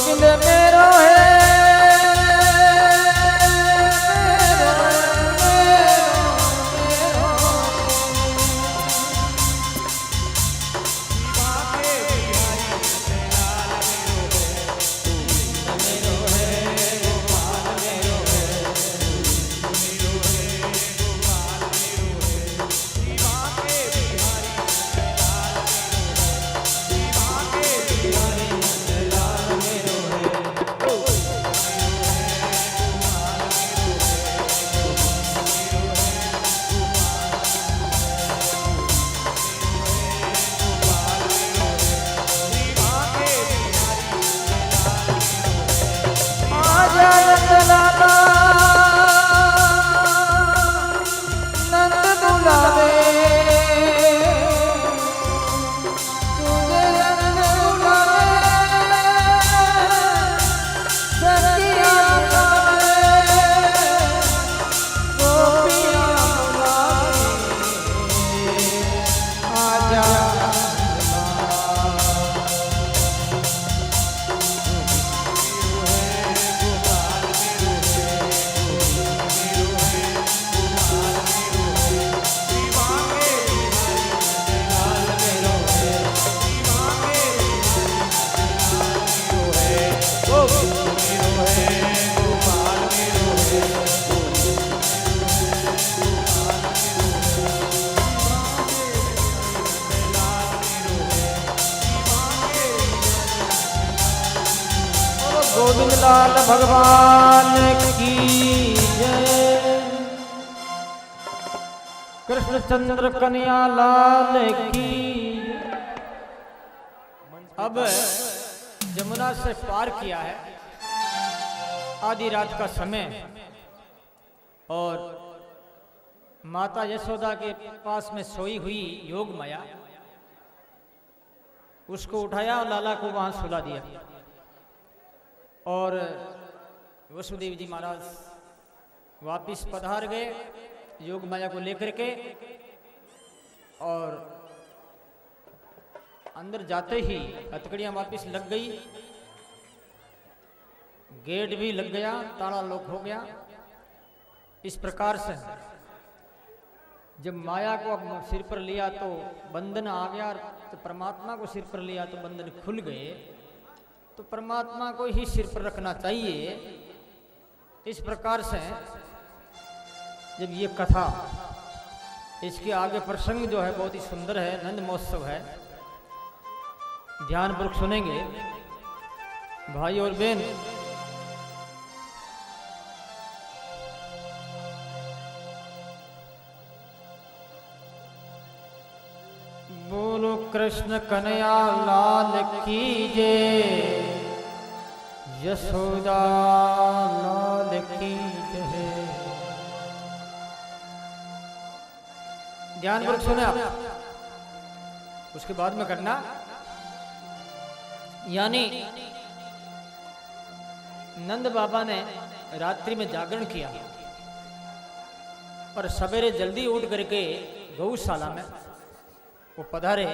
गोविंद मेरो है गोविंद लाल भगवान की जय। कृष्णचंद्र कन्या लाल की। अब जमुना से पार किया है आधी रात का समय और माता यशोदा के पास में सोई हुई योग माया उसको उठाया और लाला को वहां सुला दिया और वसुदेव जी महाराज वापिस पधार गए योग माया को लेकर के और अंदर जाते ही हथकड़ियां वापिस लग गई, गेट भी लग गया, ताला लॉक हो गया। इस प्रकार से जब माया को अब सिर पर लिया तो बंधन आ गया, तो परमात्मा को सिर पर लिया तो बंधन खुल गए। तो परमात्मा को ही सिर पर रखना चाहिए। इस प्रकार से जब ये कथा, इसके आगे प्रसंग जो है बहुत ही सुंदर है, नंद महोत्सव है, ध्यानपूर्वक सुनेंगे भाई और बहन। बोलो कृष्ण कन्हैया लाल की जय, यशोदा लाल की जय। ध्यानपूर्वक सुने आप, उसके बाद में करना। यानी नंद बाबा ने रात्रि में जागरण किया और सवेरे जल्दी उठ करके गौशाला में वो पधारे।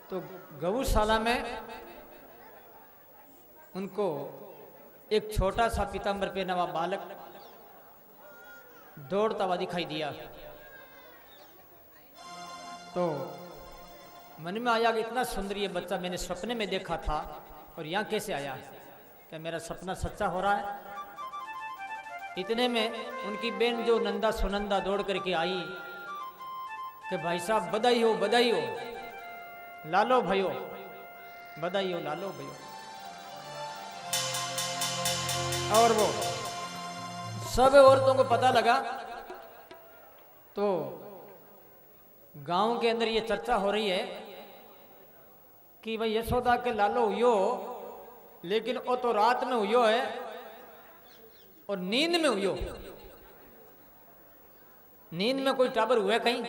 तो गौशाला में उनको एक छोटा सा पीतांबर पहना हुआ बालक दौड़ता हुआ दिखाई दिया। तो मन में आया कि इतना सुंदर ये बच्चा मैंने सपने में देखा था और यहाँ कैसे आया, क्या मेरा सपना सच्चा हो रहा है? इतने में उनकी बहन जो नंदा सुनंदा दौड़ करके आई कि भाई साहब बधाई हो, बधाई हो, लालो भयो, बधाई हो, लालो भयो। और वो सब औरतों को पता लगा तो गांव के अंदर ये चर्चा हो रही है कि भाई यशोदा के लालो हुयो, लेकिन वो तो रात में हुयो है और नींद में हुयो। नींद में कोई टाबर हुआ कहीं?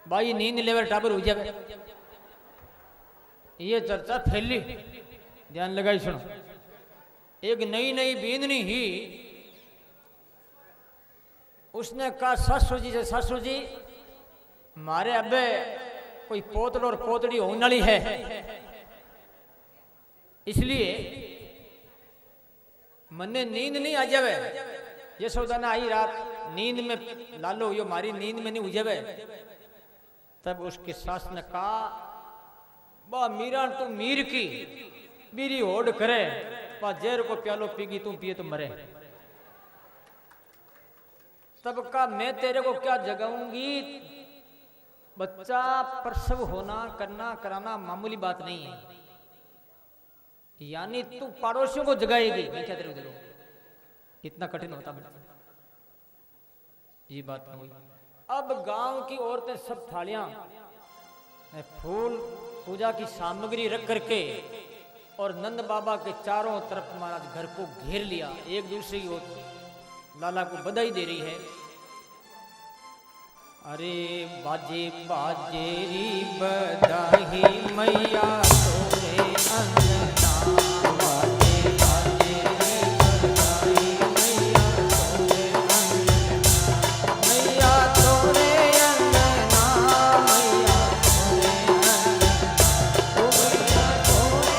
भाई नींद लेवर टाबर हो जाए, ये चर्चा फैली। ध्यान लगाई सुनो। एक नई नई बींदनी ही उसने कहा ससुर जी से, ससुर जी मारे अबे कोई पोतड़ और पोतड़ी होने वाली है, इसलिए मने नींद नहीं आ जावे। यशोदा ने आई रात नींद में, लालो यो मारी नींद में नहीं उजवे। तब उसके सास ने कहा, बा मीरा तू मीर की बीरी होड़ करे, बा जहर को प्यालो पीगी तू पिए तो मरे। तब का मैं तेरे को क्या जगाऊंगी, बच्चा प्रसव होना करना कराना मामूली बात नहीं है, यानी तू पड़ोसियों को जगाएगी, मैं क्या तेरे को जगाऊं, कितना कठिन होता बेटा। ये बात हुई। अब गांव की औरतें सब थालियां फूल पूजा की सामग्री रख करके और नंद बाबा के चारों तरफ महाराज घर को घेर लिया, एक दूसरे की ओर लाला को बधाई दे रही है। अरे बाजे बाजे री बधाई मैया तोरे अंगना, बाजे बाजे री बधाई मैया तोरे अंगना, मैया तोरे अंगना, मैया तोरे अंगना, ओ मैया तोरे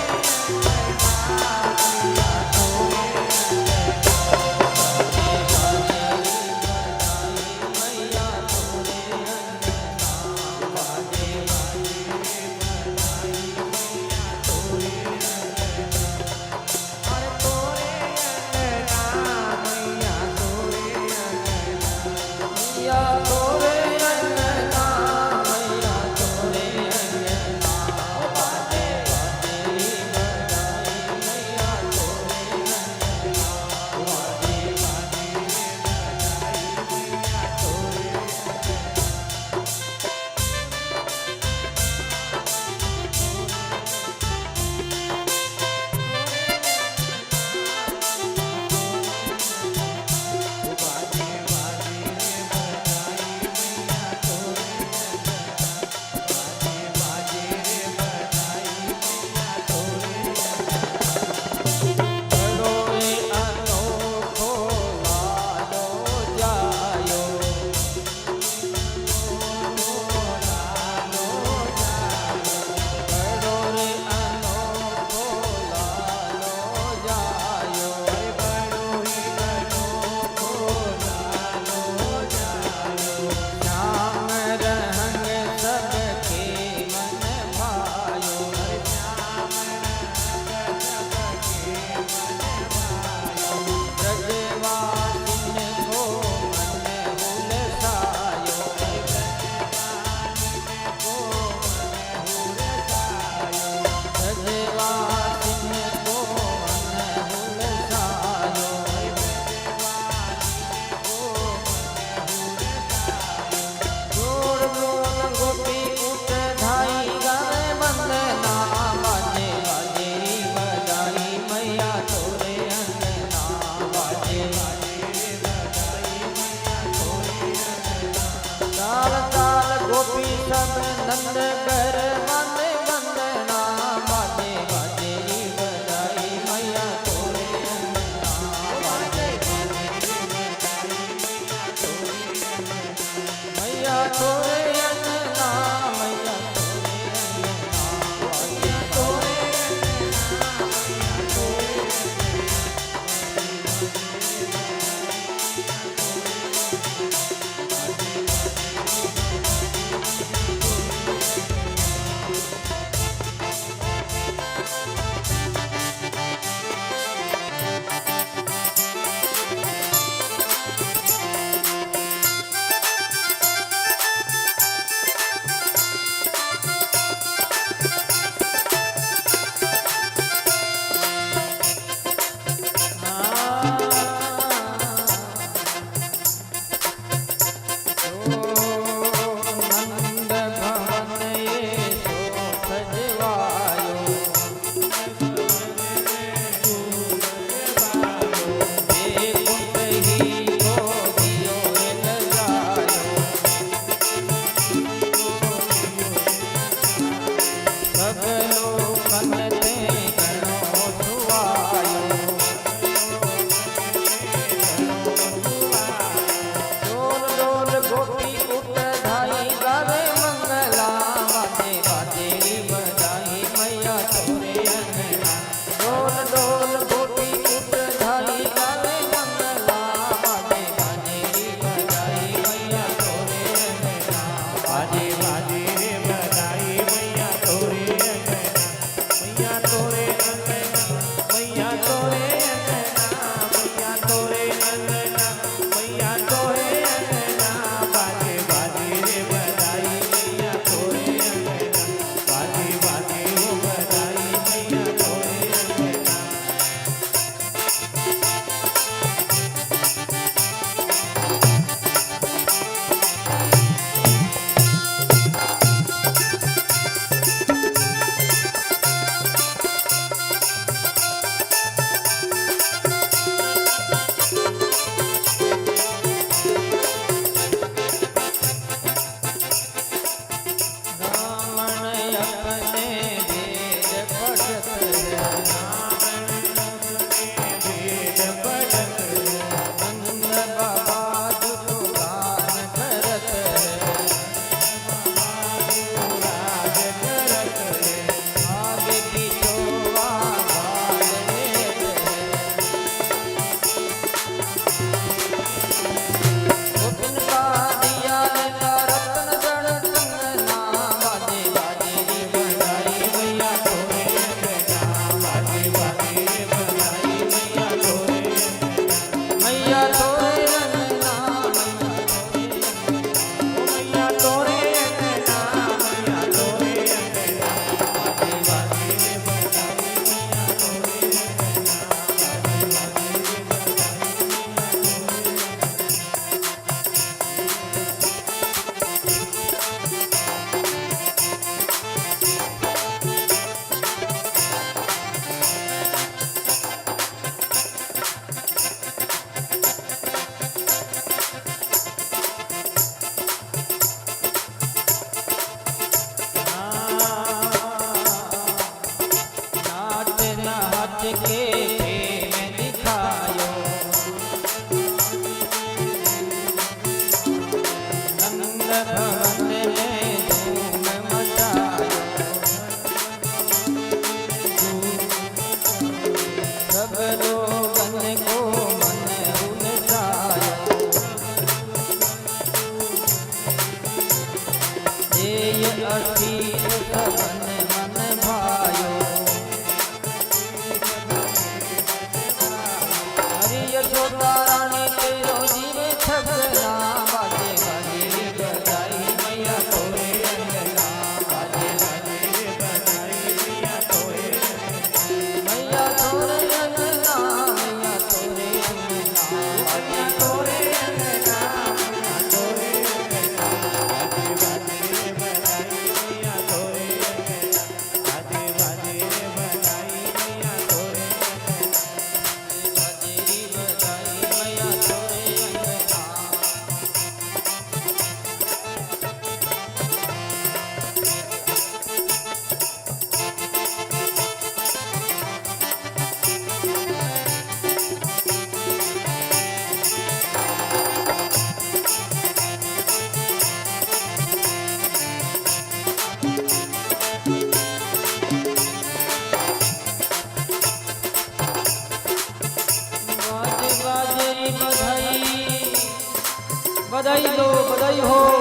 बधाई दो,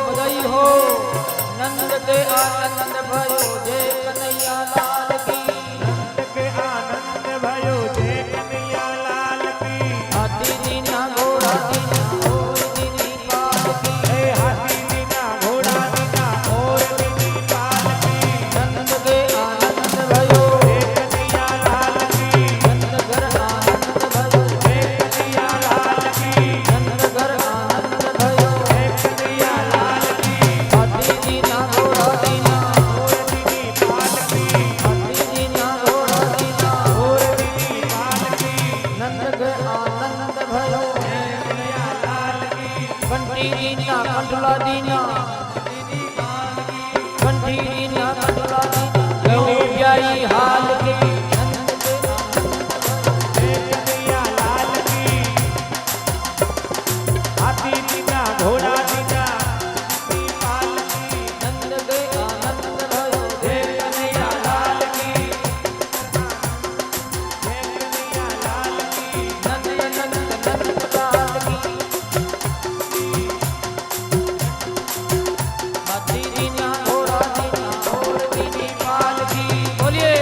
बधाई हो नंद के आनंद भयो जय कन्हैया लाल की। नंद के आनंद भयो जय कन्हैया लाल की। हाथी दीना घोड़ा दीना और दीनी पाल की। हाथी दीना घोड़ा दीना और दीनी पाल की। नंद के आनंद भयो जय कन्हैया लाल की। नंद घर आनंद भयो जय कन्हैया लाल की। नंद घर आनंद भयो जय कन्हैया लाल की। हाथी दीना घोड़ा दीना और दीनी पाल की। हाथी दीना घोड़ा दीना और दीनी पाल की। नंद घर आनंद भयो जय कन्हैया लाल की। कंठी दीना कंठला दीना कंठी दीना कंठला दीना गौ ब्याई हाल के। जय कन्हैया लाल की। हाथी दीना घोड़ा दीना दीनी पाल की। नंद के आनंद भयो जय कन्हैया लाल की। जय कन्हैया लाल की। नंद नंद नंद लाल की। हाथी दीना घोड़ा दीना और दीनी पाल की। बोलिए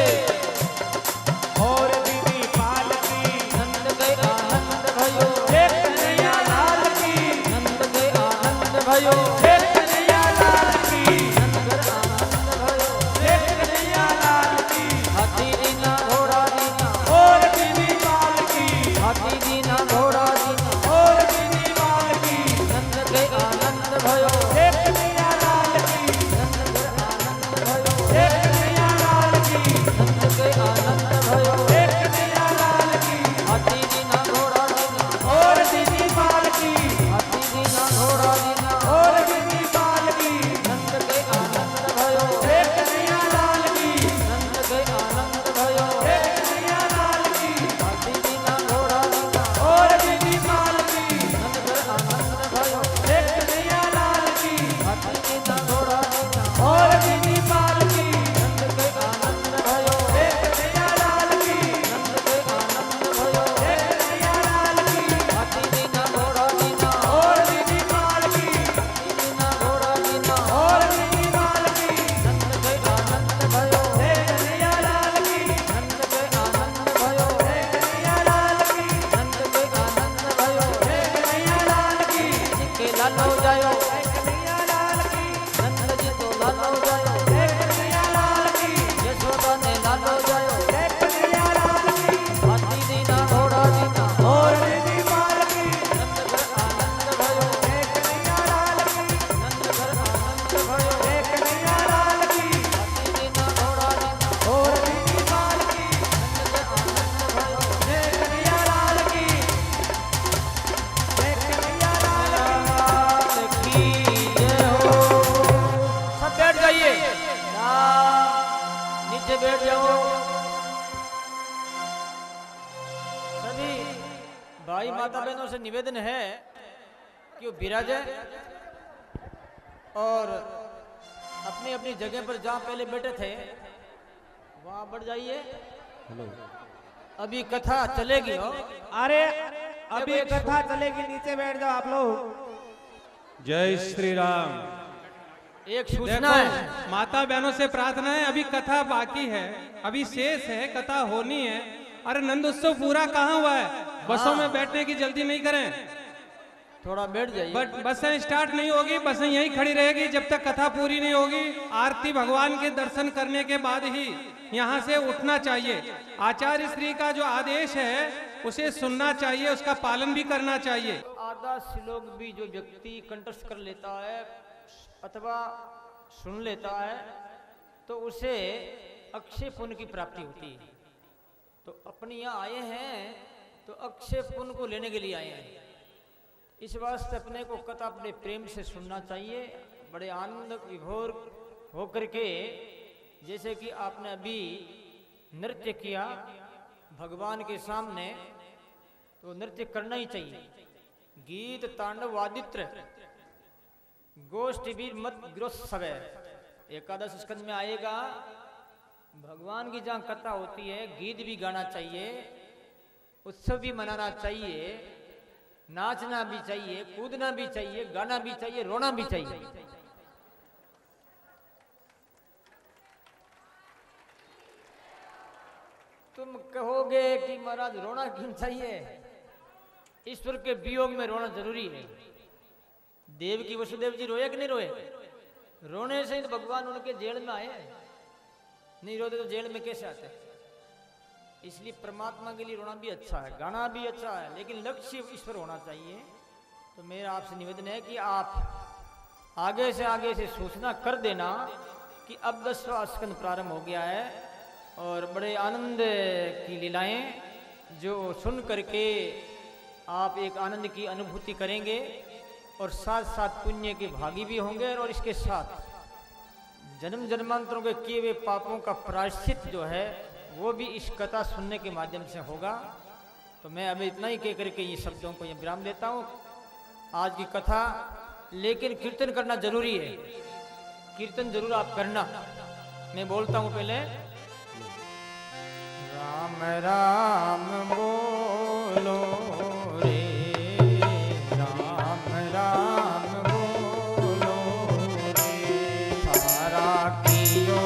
और दीनी पाल की। नंद के आनंद भयो जय कन्हैया लाल की। नंद के आनंद भयो जय कन्हैया लाल की। नंद घर आनंद भयो जय कन्हैया लाल की। हाथी दीना घोड़ा दीना और दीनी पाल की। हाथी दीना घोड़ा दीना और दीनी पाल की। नंद के आनंद भयो जय कन्हैया लाल की। नंद घर आनंद भयो जय कन्हैया लाल की। नंद के आनंद भयो जय कन्हैया लाल की। हाथी दीना घोड़ा दीना और दीनी पाल की। हाथी दीना घोड़ा दीना और दीनी पाल की। नंद के आनंद भयो जय कन्हैया लाल की। नंद के आनंद भयो जय कन्हैया लाल की। हाथी दीना घोड़ा दीना और दीनी पाल की। नंद घर आनंद भयो जय कन्हैया लाल की। हाथी दीना घोड़ा दीना और दीनी पाल की। नंद के आनंद भयो जय कन्हैया लाल की। नंद के आनंद भयो जय कन्हैया लाल की। हाथी दीना घोड़ा दीना और दीनी पाल की। हाथी दीना घोड़ा दीना और दीनी पाल की। नंद के आनंद भयो जय कन्हैया लाल की। नंद के आनंद भयो जय कन्हैया लाल की। नंद के आनंद भयो जय कन्हैया लाल की। के लालो जायो जय कन्हैया लाल की। नंद जी तो लालो जायो जय कन्हैया लाल की। यशोदा ने लालो जायो जय कन्हैया लाल की। हाथी दीना घोड़ा दीना और दीनी पाल की। नंद घर आनंद भयो जय कन्हैया लाल की। नंद घर आनंद भयो जय कन्हैया लाल की। हाथी दीना घोड़ा दीना और दीनी पाल की। नंद घर आनंद भयो जय कन्हैया लाल की। जय कन्हैया लाल की। की जय हो। सब बैठ जाइए नीचे बैठ जाओ सभी भाई माता बहनों से निवेदन है कि वो विराजे और अपनी अपनी जगह पर जहां पहले बैठे थे वहां बढ़ जाइए। अभी कथा चलेगी हो। अरे अभी कथा चलेगी, नीचे बैठ जाओ आप लोग। जय श्री राम। एक सूचना है, माता बहनों से प्रार्थना है, अभी कथा बाकी है, अभी शेष है, कथा होनी है। अरे नंद उत्सव पूरा कहाँ हुआ है? बसों में बैठने की जल्दी नहीं करें, थोड़ा बैठ जाइए। बट बसें स्टार्ट नहीं होगी, बसें यहीं खड़ी रहेगी जब तक कथा पूरी नहीं होगी। आरती भगवान के दर्शन करने के बाद ही यहाँ से उठना चाहिए। आचार्य श्री का जो आदेश है उसे सुनना चाहिए, उसका पालन भी करना चाहिए। आधा श्लोक भी जो व्यक्ति कंठस्थ कर लेता है अथवा सुन लेता है तो उसे अक्षय पुण्य की प्राप्ति होती है। तो अपने यहाँ आए हैं तो अक्षय पुण्य को लेने के लिए आए हैं। इस वास्ते अपने को कथा बड़े प्रेम से सुनना चाहिए, बड़े आनंद विभोर होकर के। जैसे कि आपने अभी नृत्य किया भगवान के सामने, तो नृत्य करना ही चाहिए। गीत तांडव वादित्र गोष्ठी भी मत ग्रोत्सव, एकादश स्कंद में आएगा। भगवान की जहाँ कथा होती है गीत भी गाना चाहिए, उत्सव भी मनाना चाहिए, नाचना भी चाहिए, कूदना भी चाहिए, गाना भी चाहिए, रोना भी चाहिए। तुम कहोगे कि महाराज रोना क्यों चाहिए? ईश्वर के वियोग में रोना जरूरी है। देव की वसुदेव जी रोए कि नहीं रोए? रोने से तो भगवान उनके जेल में आए, नहीं रोते तो जेल में कैसे आते? इसलिए परमात्मा के लिए रोना भी अच्छा है, गाना भी अच्छा है, लेकिन लक्ष्य ईश्वर होना चाहिए। तो मेरा आपसे निवेदन है कि आप आगे से सूचना कर देना कि अब 10वां स्कंद प्रारंभ हो गया है और बड़े आनंद की लीलाएं जो सुन करके आप एक आनंद की अनुभूति करेंगे और साथ साथ पुण्य के भागी भी होंगे और इसके साथ जन्म जन्मांतरों के किए हुए पापों का प्रायश्चित जो है वो भी इस कथा सुनने के माध्यम से होगा। तो मैं अभी इतना ही कह करके ये शब्दों को ये विराम देता हूँ आज की कथा। लेकिन कीर्तन करना जरूरी है, कीर्तन जरूर आप करना। मैं बोलता हूँ पहले, राम राम बोलो रे, राम राम बोलो रे, थारा कियो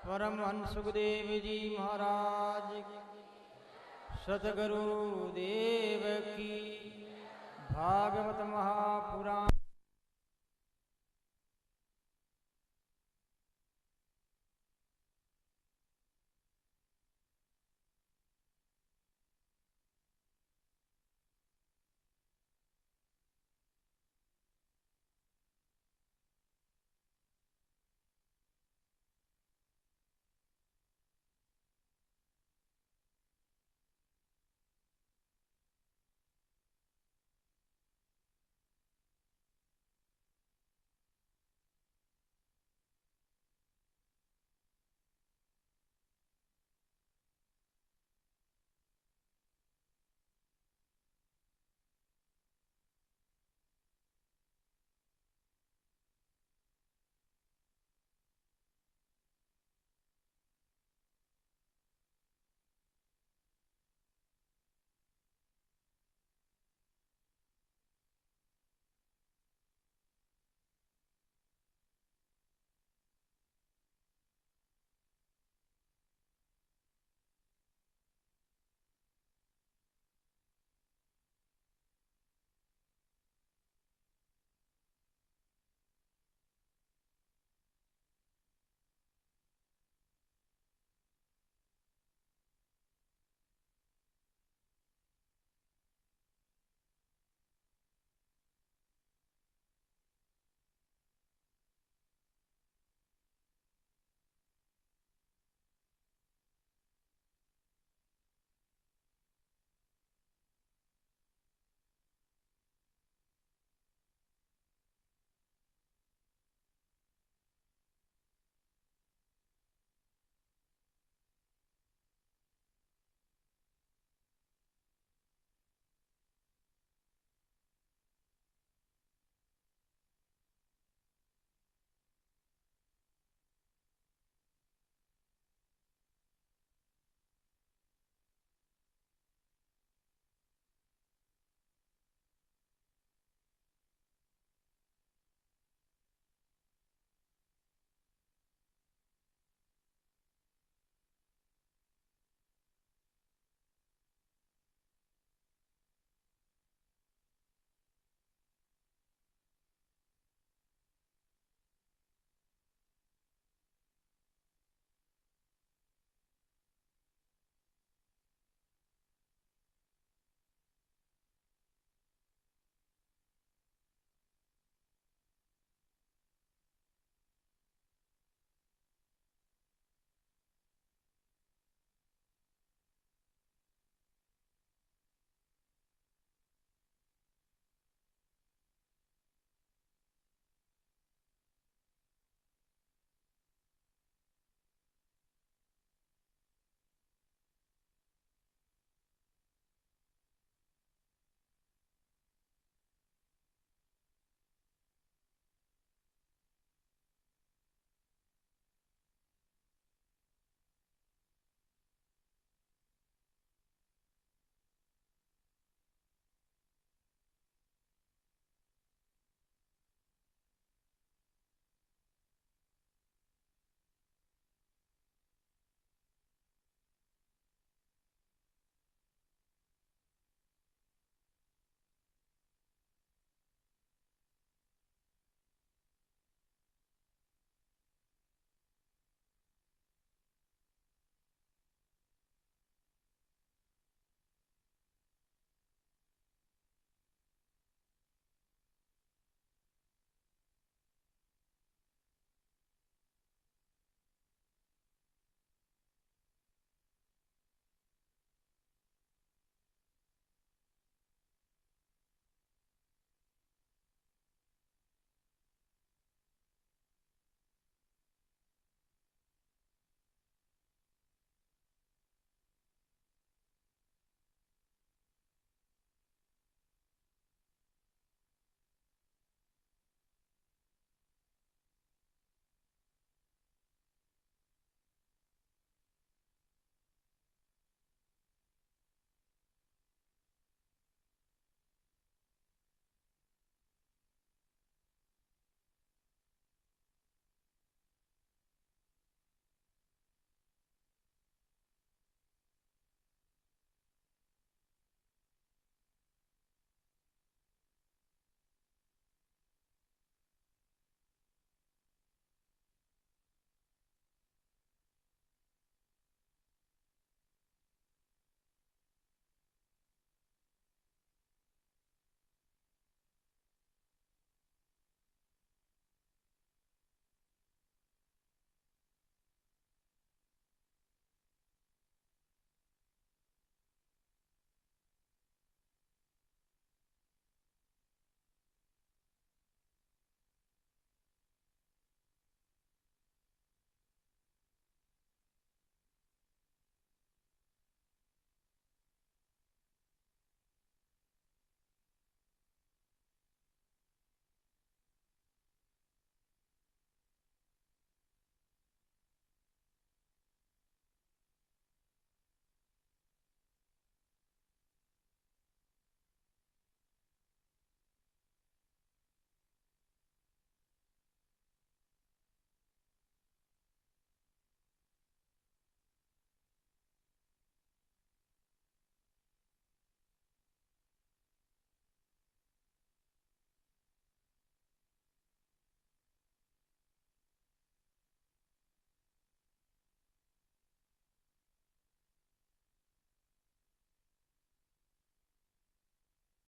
परमहंस सुखदेव जी महाराज की, सतगुरु देव की, भागवत महापुराण।